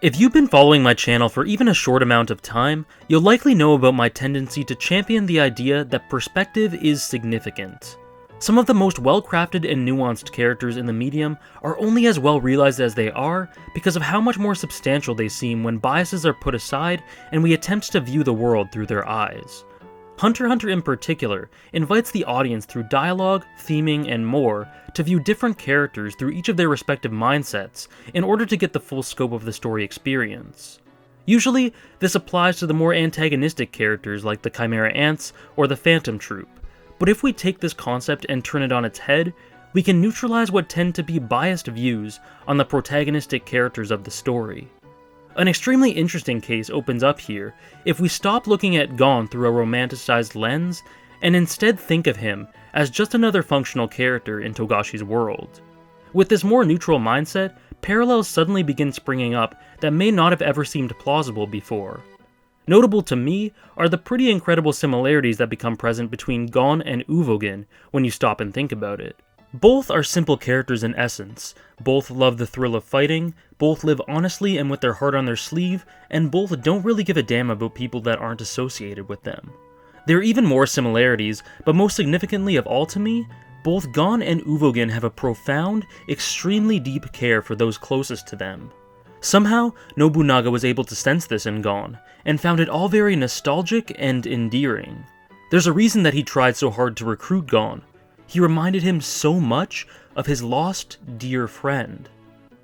If you've been following my channel for even a short amount of time, you'll likely know about my tendency to champion the idea that perspective is significant. Some of the most well-crafted and nuanced characters in the medium are only as well realized as they are because of how much more substantial they seem when biases are put aside and we attempt to view the world through their eyes. Hunter x Hunter in particular invites the audience through dialogue, theming, and more to view different characters through each of their respective mindsets in order to get the full scope of the story experience. Usually, this applies to the more antagonistic characters like the Chimera Ants or the Phantom Troop, but if we take this concept and turn it on its head, we can neutralize what tend to be biased views on the protagonistic characters of the story. An extremely interesting case opens up here if we stop looking at Gon through a romanticized lens and instead think of him as just another functional character in Togashi's world. With this more neutral mindset, parallels suddenly begin springing up that may not have ever seemed plausible before. Notable to me are the pretty incredible similarities that become present between Gon and Uvogin when you stop and think about it. Both are simple characters in essence, both love the thrill of fighting, both live honestly and with their heart on their sleeve, and both don't really give a damn about people that aren't associated with them. There are even more similarities, but most significantly of all to me, both Gon and Uvogin have a profound, extremely deep care for those closest to them. Somehow, Nobunaga was able to sense this in Gon, and found it all very nostalgic and endearing. There's a reason that he tried so hard to recruit Gon. He reminded him so much of his lost, dear friend.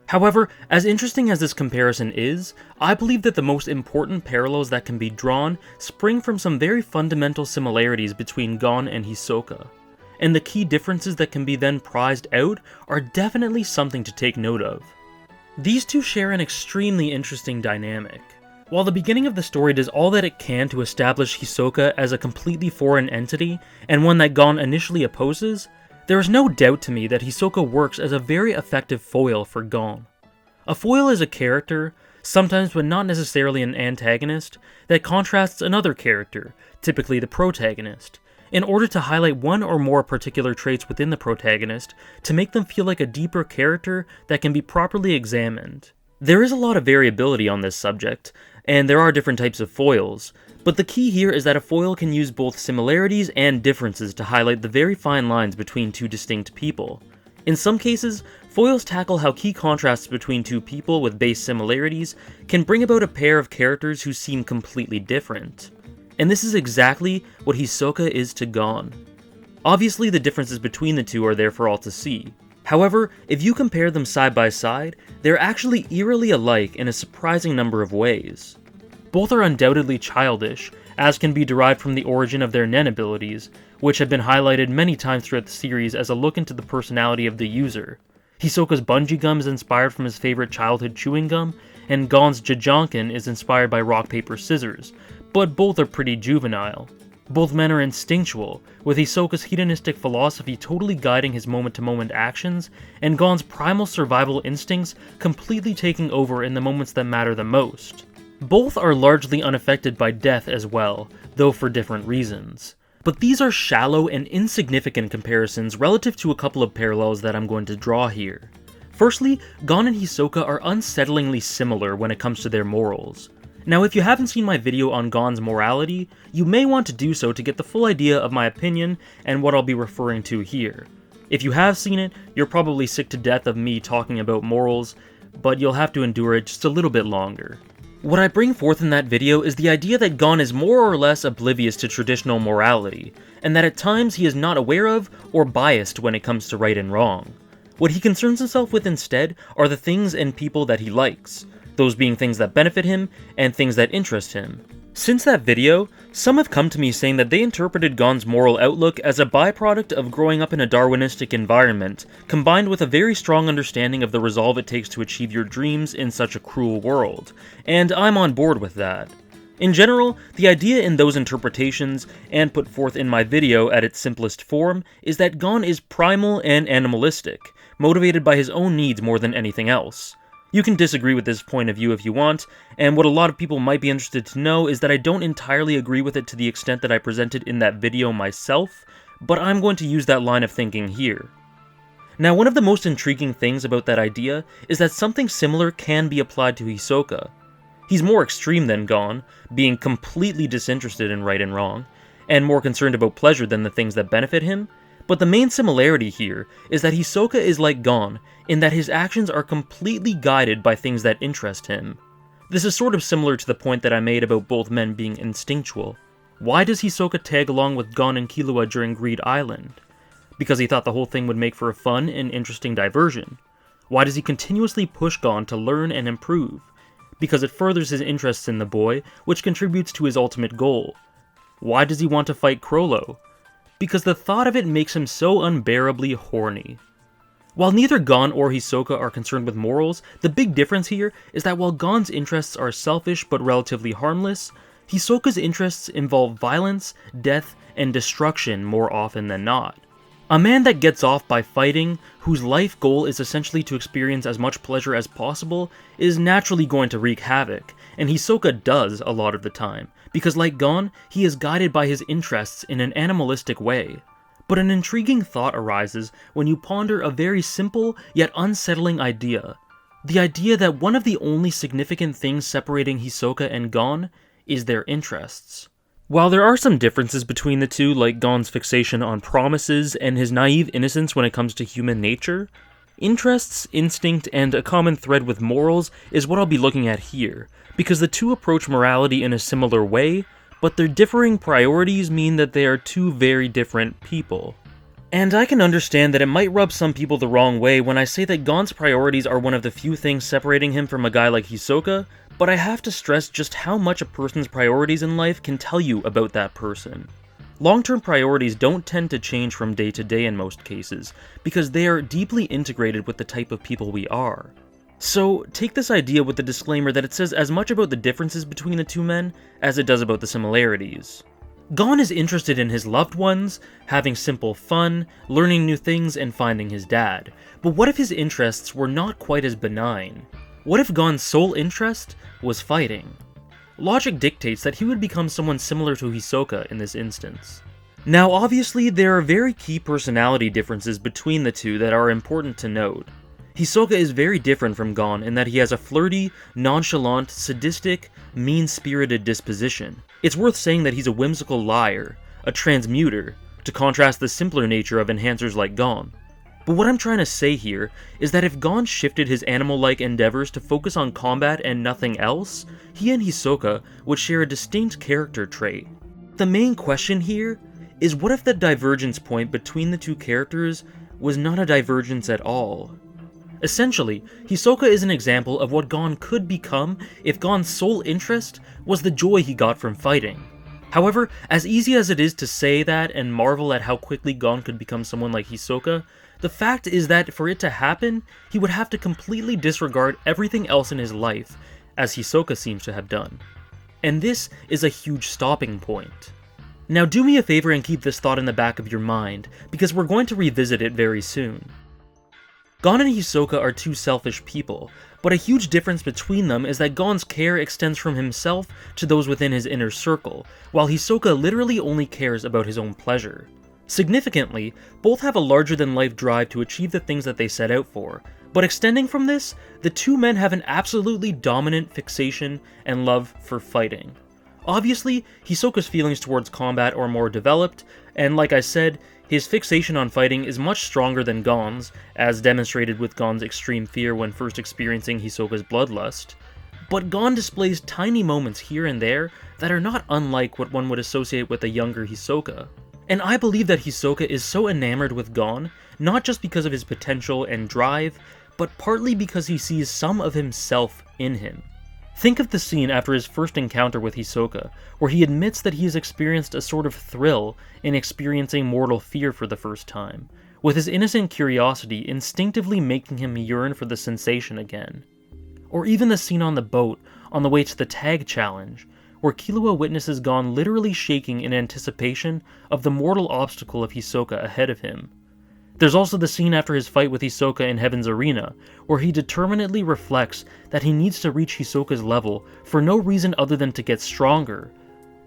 However, as interesting as this comparison is, I believe that the most important parallels that can be drawn spring from some very fundamental similarities between Gon and Hisoka, and the key differences that can be then prized out are definitely something to take note of. These two share an extremely interesting dynamic. While the beginning of the story does all that it can to establish Hisoka as a completely foreign entity, and one that Gon initially opposes, there is no doubt to me that Hisoka works as a very effective foil for Gon. A foil is a character, sometimes but not necessarily an antagonist, that contrasts another character, typically the protagonist, in order to highlight one or more particular traits within the protagonist to make them feel like a deeper character that can be properly examined. There is a lot of variability on this subject, and there are different types of foils, but the key here is that a foil can use both similarities and differences to highlight the very fine lines between two distinct people. In some cases, foils tackle how key contrasts between two people with base similarities can bring about a pair of characters who seem completely different. And this is exactly what Hisoka is to Gon. Obviously, the differences between the two are there for all to see. However, if you compare them side by side, they're actually eerily alike in a surprising number of ways. Both are undoubtedly childish, as can be derived from the origin of their Nen abilities, which have been highlighted many times throughout the series as a look into the personality of the user. Hisoka's bungee gum is inspired from his favorite childhood chewing gum, and Gon's Jajanken is inspired by rock paper scissors, but both are pretty juvenile. Both men are instinctual, with Hisoka's hedonistic philosophy totally guiding his moment-to-moment actions, and Gon's primal survival instincts completely taking over in the moments that matter the most. Both are largely unaffected by death as well, though for different reasons. But these are shallow and insignificant comparisons relative to a couple of parallels that I'm going to draw here. Firstly, Gon and Hisoka are unsettlingly similar when it comes to their morals. Now, if you haven't seen my video on Gon's morality, you may want to do so to get the full idea of my opinion and what I'll be referring to here. If you have seen it, you're probably sick to death of me talking about morals, but you'll have to endure it just a little bit longer. What I bring forth in that video is the idea that Gon is more or less oblivious to traditional morality, and that at times he is not aware of or biased when it comes to right and wrong. What he concerns himself with instead are the things and people that he likes, those being things that benefit him and things that interest him. Since that video, some have come to me saying that they interpreted Gon's moral outlook as a byproduct of growing up in a Darwinistic environment, combined with a very strong understanding of the resolve it takes to achieve your dreams in such a cruel world, and I'm on board with that. In general, the idea in those interpretations, and put forth in my video at its simplest form, is that Gon is primal and animalistic, motivated by his own needs more than anything else. You can disagree with this point of view if you want, and what a lot of people might be interested to know is that I don't entirely agree with it to the extent that I presented in that video myself, but I'm going to use that line of thinking here. Now, one of the most intriguing things about that idea is that something similar can be applied to Hisoka. He's more extreme than Gon, being completely disinterested in right and wrong, and more concerned about pleasure than the things that benefit him, but the main similarity here is that Hisoka is like Gon in that his actions are completely guided by things that interest him. This is sort of similar to the point that I made about both men being instinctual. Why does Hisoka tag along with Gon and Killua during Greed Island? Because he thought the whole thing would make for a fun and interesting diversion. Why does he continuously push Gon to learn and improve? Because it furthers his interests in the boy, which contributes to his ultimate goal. Why does he want to fight Chrollo? Because the thought of it makes him so unbearably horny. While neither Gon or Hisoka are concerned with morals, the big difference here is that while Gon's interests are selfish but relatively harmless, Hisoka's interests involve violence, death, and destruction more often than not. A man that gets off by fighting, whose life goal is essentially to experience as much pleasure as possible, is naturally going to wreak havoc, and Hisoka does a lot of the time, because like Gon, he is guided by his interests in an animalistic way. But an intriguing thought arises when you ponder a very simple yet unsettling idea. The idea that one of the only significant things separating Hisoka and Gon is their interests. While there are some differences between the two, like Gon's fixation on promises and his naive innocence when it comes to human nature, interests, instinct, and a common thread with morals is what I'll be looking at here, because the two approach morality in a similar way, but their differing priorities mean that they are two very different people. And I can understand that it might rub some people the wrong way when I say that Gon's priorities are one of the few things separating him from a guy like Hisoka, but I have to stress just how much a person's priorities in life can tell you about that person. Long-term priorities don't tend to change from day to day in most cases, because they are deeply integrated with the type of people we are. So, take this idea with the disclaimer that it says as much about the differences between the two men as it does about the similarities. Gon is interested in his loved ones, having simple fun, learning new things, and finding his dad. But what if his interests were not quite as benign? What if Gon's sole interest was fighting? Logic dictates that he would become someone similar to Hisoka in this instance. Now obviously there are very key personality differences between the two that are important to note. Hisoka is very different from Gon in that he has a flirty, nonchalant, sadistic, mean-spirited disposition. It's worth saying that he's a whimsical liar, a transmuter, to contrast the simpler nature of enhancers like Gon. But what I'm trying to say here is that if Gon shifted his animal-like endeavors to focus on combat and nothing else, he and Hisoka would share a distinct character trait. The main question here is what if the divergence point between the two characters was not a divergence at all? Essentially, Hisoka is an example of what Gon could become if Gon's sole interest was the joy he got from fighting. However, as easy as it is to say that and marvel at how quickly Gon could become someone like Hisoka, the fact is that for it to happen, he would have to completely disregard everything else in his life, as Hisoka seems to have done. And this is a huge stopping point. Now do me a favor and keep this thought in the back of your mind, because we're going to revisit it very soon. Gon and Hisoka are two selfish people, but a huge difference between them is that Gon's care extends from himself to those within his inner circle, while Hisoka literally only cares about his own pleasure. Significantly, both have a larger-than-life drive to achieve the things that they set out for, but extending from this, the two men have an absolutely dominant fixation and love for fighting. Obviously, Hisoka's feelings towards combat are more developed, and like I said, his fixation on fighting is much stronger than Gon's, as demonstrated with Gon's extreme fear when first experiencing Hisoka's bloodlust. But Gon displays tiny moments here and there that are not unlike what one would associate with a younger Hisoka. And I believe that Hisoka is so enamored with Gon, not just because of his potential and drive, but partly because he sees some of himself in him. Think of the scene after his first encounter with Hisoka, where he admits that he has experienced a sort of thrill in experiencing mortal fear for the first time, with his innocent curiosity instinctively making him yearn for the sensation again. Or even the scene on the boat, on the way to the tag challenge, where Killua witnesses Gon literally shaking in anticipation of the mortal obstacle of Hisoka ahead of him. There's also the scene after his fight with Hisoka in Heaven's Arena, where he determinedly reflects that he needs to reach Hisoka's level for no reason other than to get stronger,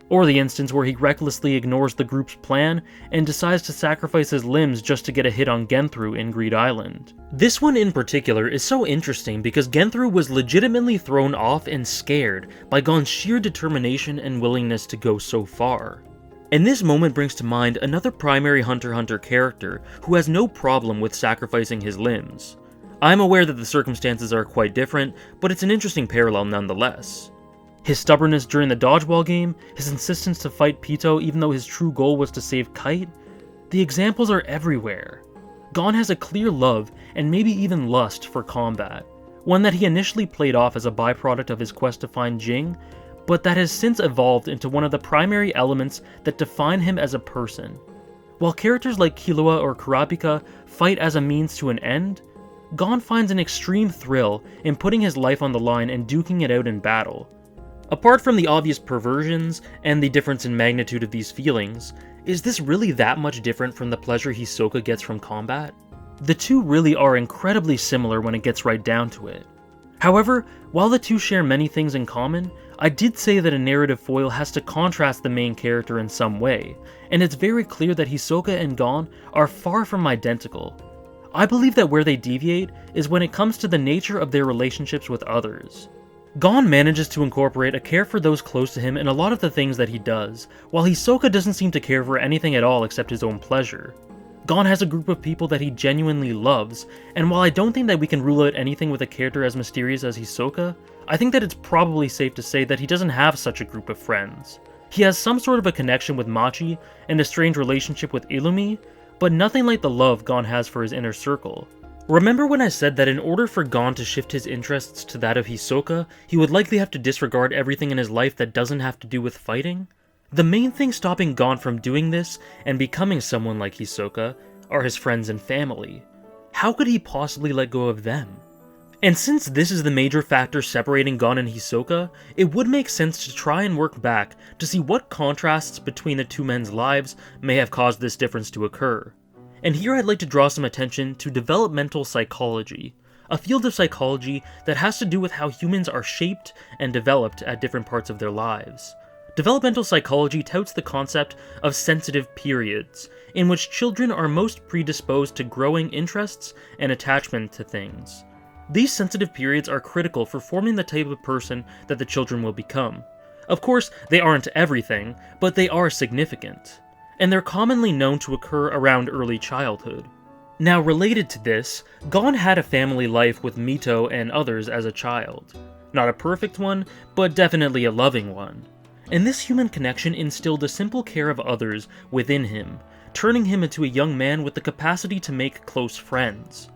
Or the instance where he recklessly ignores the group's plan and decides to sacrifice his limbs just to get a hit on Genthru in Greed Island. This one in particular is so interesting because Genthru was legitimately thrown off and scared by Gon's sheer determination and willingness to go so far. And this moment brings to mind another primary Hunter x Hunter character who has no problem with sacrificing his limbs. I'm aware that the circumstances are quite different, but it's an interesting parallel nonetheless. His stubbornness during the dodgeball game, his insistence to fight Pito even though his true goal was to save Kite, the examples are everywhere. Gon has a clear love, and maybe even lust, for combat, one that he initially played off as a byproduct of his quest to find Jing, but that has since evolved into one of the primary elements that define him as a person. While characters like Killua or Kurapika fight as a means to an end, Gon finds an extreme thrill in putting his life on the line and duking it out in battle. Apart from the obvious perversions and the difference in magnitude of these feelings, is this really that much different from the pleasure Hisoka gets from combat? The two really are incredibly similar when it gets right down to it. However, while the two share many things in common, I did say that a narrative foil has to contrast the main character in some way, and it's very clear that Hisoka and Gon are far from identical. I believe that where they deviate is when it comes to the nature of their relationships with others. Gon manages to incorporate a care for those close to him in a lot of the things that he does, while Hisoka doesn't seem to care for anything at all except his own pleasure. Gon has a group of people that he genuinely loves, and while I don't think that we can rule out anything with a character as mysterious as Hisoka, I think that it's probably safe to say that he doesn't have such a group of friends. He has some sort of a connection with Machi and a strange relationship with Illumi, but nothing like the love Gon has for his inner circle. Remember when I said that in order for Gon to shift his interests to that of Hisoka, he would likely have to disregard everything in his life that doesn't have to do with fighting? The main thing stopping Gon from doing this and becoming someone like Hisoka are his friends and family. How could he possibly let go of them? And since this is the major factor separating Gon and Hisoka, it would make sense to try and work back to see what contrasts between the two men's lives may have caused this difference to occur. And here I'd like to draw some attention to developmental psychology, a field of psychology that has to do with how humans are shaped and developed at different parts of their lives. Developmental psychology touts the concept of sensitive periods, in which children are most predisposed to growing interests and attachment to things. These sensitive periods are critical for forming the type of person that the children will become. Of course, they aren't everything, but they are significant, and they're commonly known to occur around early childhood. Now, related to this, Gon had a family life with Mito and others as a child. Not a perfect one, but definitely a loving one. And this human connection instilled a simple care of others within him, turning him into a young man with the capacity to make close friends.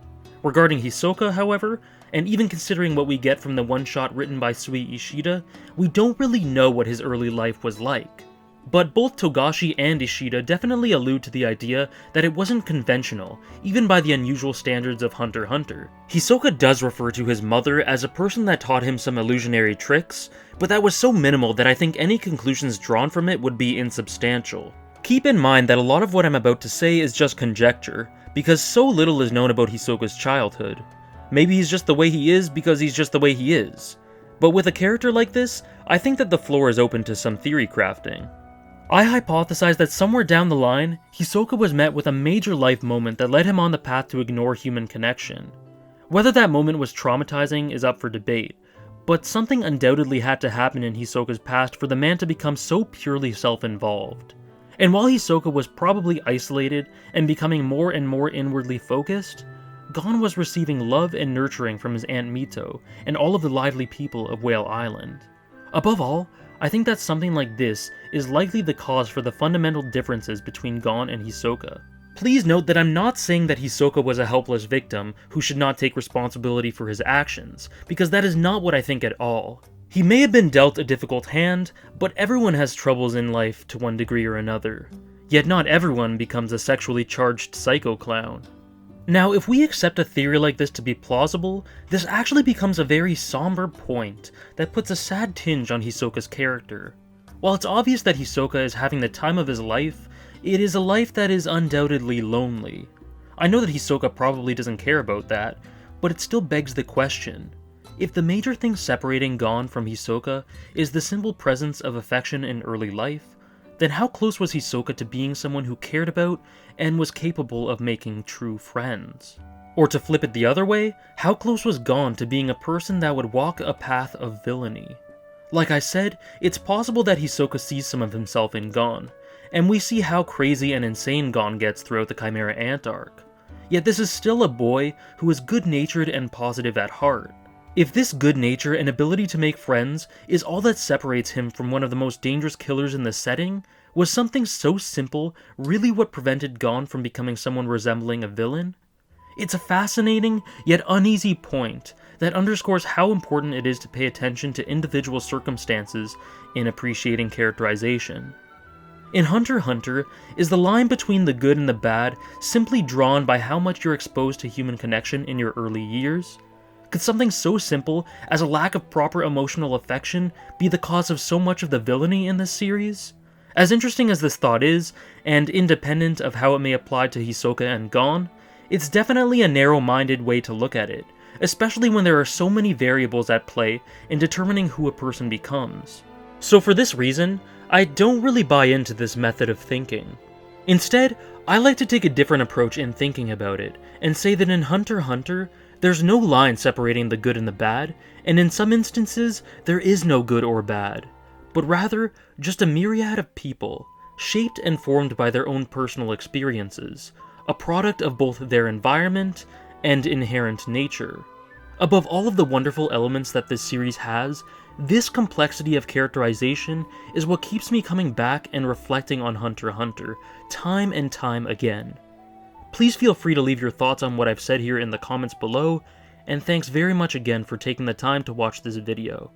Regarding Hisoka, however, and even considering what we get from the one-shot written by Sui Ishida, we don't really know what his early life was like. But both Togashi and Ishida definitely allude to the idea that it wasn't conventional, even by the unusual standards of Hunter x Hunter. Hisoka does refer to his mother as a person that taught him some illusionary tricks, but that was so minimal that I think any conclusions drawn from it would be insubstantial. Keep in mind that a lot of what I'm about to say is just conjecture, because so little is known about Hisoka's childhood. Maybe he's just the way he is because he's just the way he is. But with a character like this, I think that the floor is open to some theory crafting. I hypothesize that somewhere down the line, Hisoka was met with a major life moment that led him on the path to ignore human connection. Whether that moment was traumatizing is up for debate, but something undoubtedly had to happen in Hisoka's past for the man to become so purely self-involved. And while Hisoka was probably isolated and becoming more and more inwardly focused, Gon was receiving love and nurturing from his Aunt Mito and all of the lively people of Whale Island. Above all, I think that something like this is likely the cause for the fundamental differences between Gon and Hisoka. Please note that I'm not saying that Hisoka was a helpless victim who should not take responsibility for his actions, because that is not what I think at all. He may have been dealt a difficult hand, but everyone has troubles in life to one degree or another. Yet not everyone becomes a sexually charged psycho clown. Now, if we accept a theory like this to be plausible, this actually becomes a very somber point that puts a sad tinge on Hisoka's character. While it's obvious that Hisoka is having the time of his life, it is a life that is undoubtedly lonely. I know that Hisoka probably doesn't care about that, but it still begs the question. If the major thing separating Gon from Hisoka is the simple presence of affection in early life, then how close was Hisoka to being someone who cared about and was capable of making true friends? Or to flip it the other way, how close was Gon to being a person that would walk a path of villainy? Like I said, it's possible that Hisoka sees some of himself in Gon, and we see how crazy and insane Gon gets throughout the Chimera Ant arc. Yet this is still a boy who is good-natured and positive at heart. If this good nature and ability to make friends is all that separates him from one of the most dangerous killers in the setting, was something so simple really what prevented Gon from becoming someone resembling a villain? It's a fascinating, yet uneasy point that underscores how important it is to pay attention to individual circumstances in appreciating characterization. In Hunter x Hunter, is the line between the good and the bad simply drawn by how much you're exposed to human connection in your early years? Could something so simple as a lack of proper emotional affection be the cause of so much of the villainy in this series? As interesting as this thought is, and independent of how it may apply to Hisoka and Gon, it's definitely a narrow-minded way to look at it, especially when there are so many variables at play in determining who a person becomes. So for this reason, I don't really buy into this method of thinking. Instead, I like to take a different approach in thinking about it, and say that in Hunter x Hunter, there's no line separating the good and the bad, and in some instances, there is no good or bad, but rather just a myriad of people, shaped and formed by their own personal experiences, a product of both their environment and inherent nature. Above all of the wonderful elements that this series has, this complexity of characterization is what keeps me coming back and reflecting on Hunter x Hunter, time and time again. Please feel free to leave your thoughts on what I've said here in the comments below, and thanks very much again for taking the time to watch this video.